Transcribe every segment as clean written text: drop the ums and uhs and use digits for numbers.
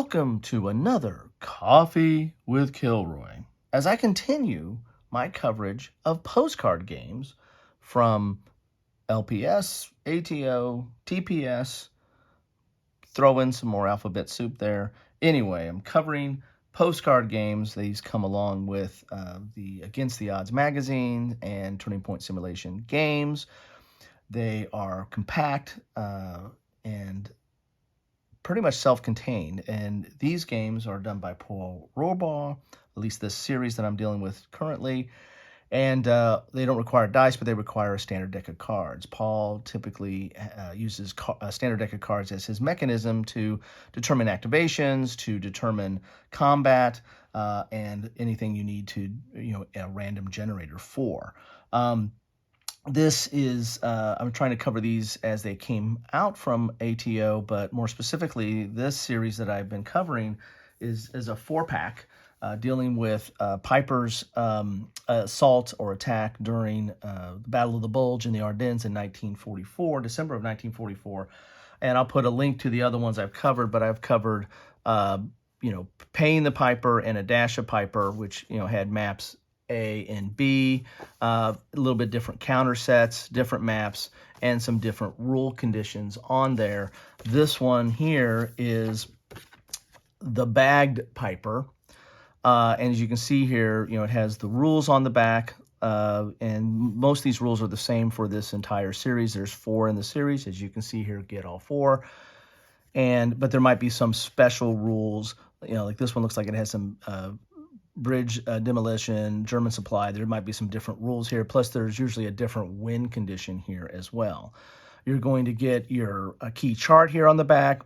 Welcome to another Coffee with Kilroy as I continue my coverage of postcard games from LPS, ATO, TPS, throw in some more alphabet soup there. Anyway, I'm covering postcard games. These come along with the Against the Odds magazine and Turning Point Simulation games. They are compact and pretty much self-contained, and these games are done by Paul Rohrbaugh, at least this series that I'm dealing with currently, and they don't require dice, but they require a standard deck of cards. Paul typically uses a standard deck of cards as his mechanism to determine activations, to determine combat, and anything you need to, a random generator for. This is, I'm trying to cover these as they came out from ATO, but more specifically, this series that I've been covering is a 4-pack dealing with Pieper's assault or attack during the Battle of the Bulge in the Ardennes in December of 1944. And I'll put a link to the other ones I've covered, but I've covered, Paying the Pieper and a Dash of Pieper, which, had maps A and B, a little bit different counter sets, different maps, and some different rule conditions on there. This one here is the bagged Pieper. And as you can see here, it has the rules on the back, and most of these rules are the same for this entire series. There's 4 in the series. As you can see here, get all 4. But there might be some special rules, like this one looks like it has some bridge demolition, German supply. There might be some different rules here. Plus, there's usually a different wind condition here as well. You're going to get your key chart here on the back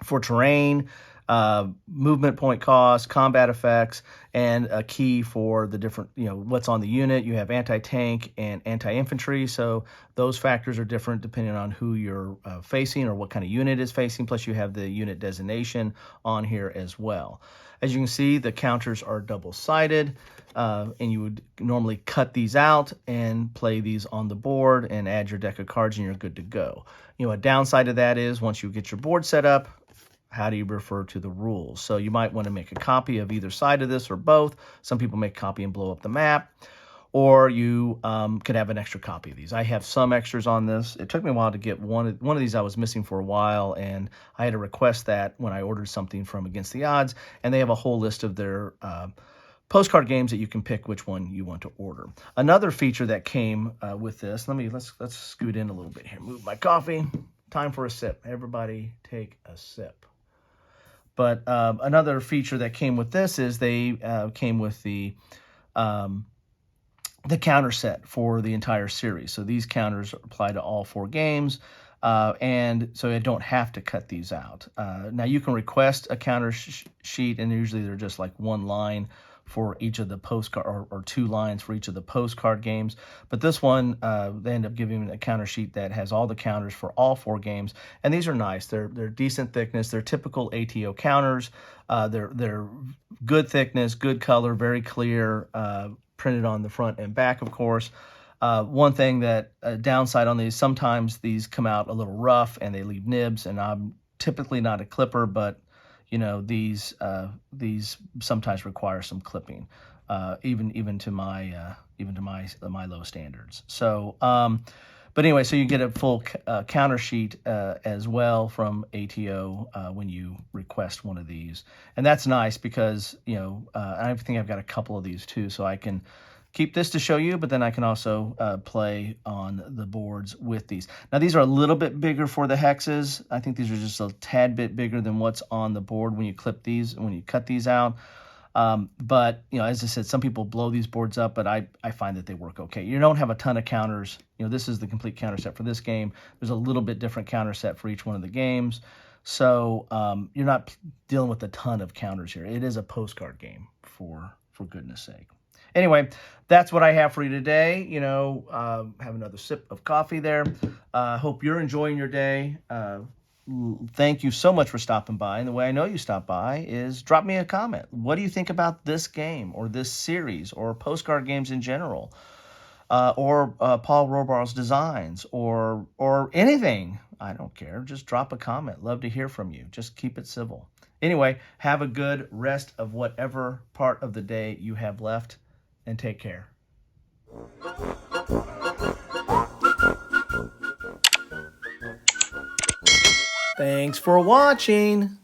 for terrain, movement point cost, combat effects, and a key for the different, what's on the unit. You have anti-tank and anti-infantry, so those factors are different depending on who you're facing or what kind of unit is facing. Plus, you have the unit designation on here as well. As you can see, the counters are double-sided, and you would normally cut these out and play these on the board and add your deck of cards, and you're good to go. A downside of that is once you get your board set up, how do you refer to the rules? So you might want to make a copy of either side of this or both. Some people make a copy and blow up the map, or you could have an extra copy of these. I have some extras on this. It took me a while to get one of these. I was missing for a while, and I had to request that when I ordered something from Against the Odds, and they have a whole list of their postcard games that you can pick which one you want to order. Another feature that came with this, let's scoot in a little bit here. Move my coffee. Time for a sip. Everybody take a sip. But another feature that came with this is they came with the counter set for the entire series. So these counters apply to all 4 games, and so I don't have to cut these out. Now you can request a counter sheet, and usually they're just like 1 line for each of the postcard, or 2 lines for each of the postcard games. But this one, they end up giving me a counter sheet that has all the counters for all 4 games, and these are nice. They're decent thickness. They're typical ATO counters. They're good thickness, good color, very clear, printed on the front and back, of course. One thing that downside on these, sometimes these come out a little rough and they leave nibs, and I'm typically not a clipper, but these sometimes require some clipping, even to my low standards. So, but anyway, so you get a full counter sheet as well from ATO when you request one of these, and that's nice because I think I've got a couple of these too, so I can keep this to show you, but then I can also play on the boards with these. Now, these are a little bit bigger for the hexes. I think these are just a tad bit bigger than what's on the board when you clip these, when you cut these out. But, as I said, some people blow these boards up, but I find that they work okay. You don't have a ton of counters. This is the complete counter set for this game. There's a little bit different counter set for each one of the games. So you're not dealing with a ton of counters here. It is a postcard game, for goodness sake. Anyway, that's what I have for you today. Have another sip of coffee there. Hope you're enjoying your day. Thank you so much for stopping by. And the way I know you stopped by is drop me a comment. What do you think about this game or this series or postcard games in general? or Paul Robar's designs, or anything. I don't care. Just drop a comment. Love to hear from you. Just keep it civil. Anyway, have a good rest of whatever part of the day you have left, and take care. Thanks for watching.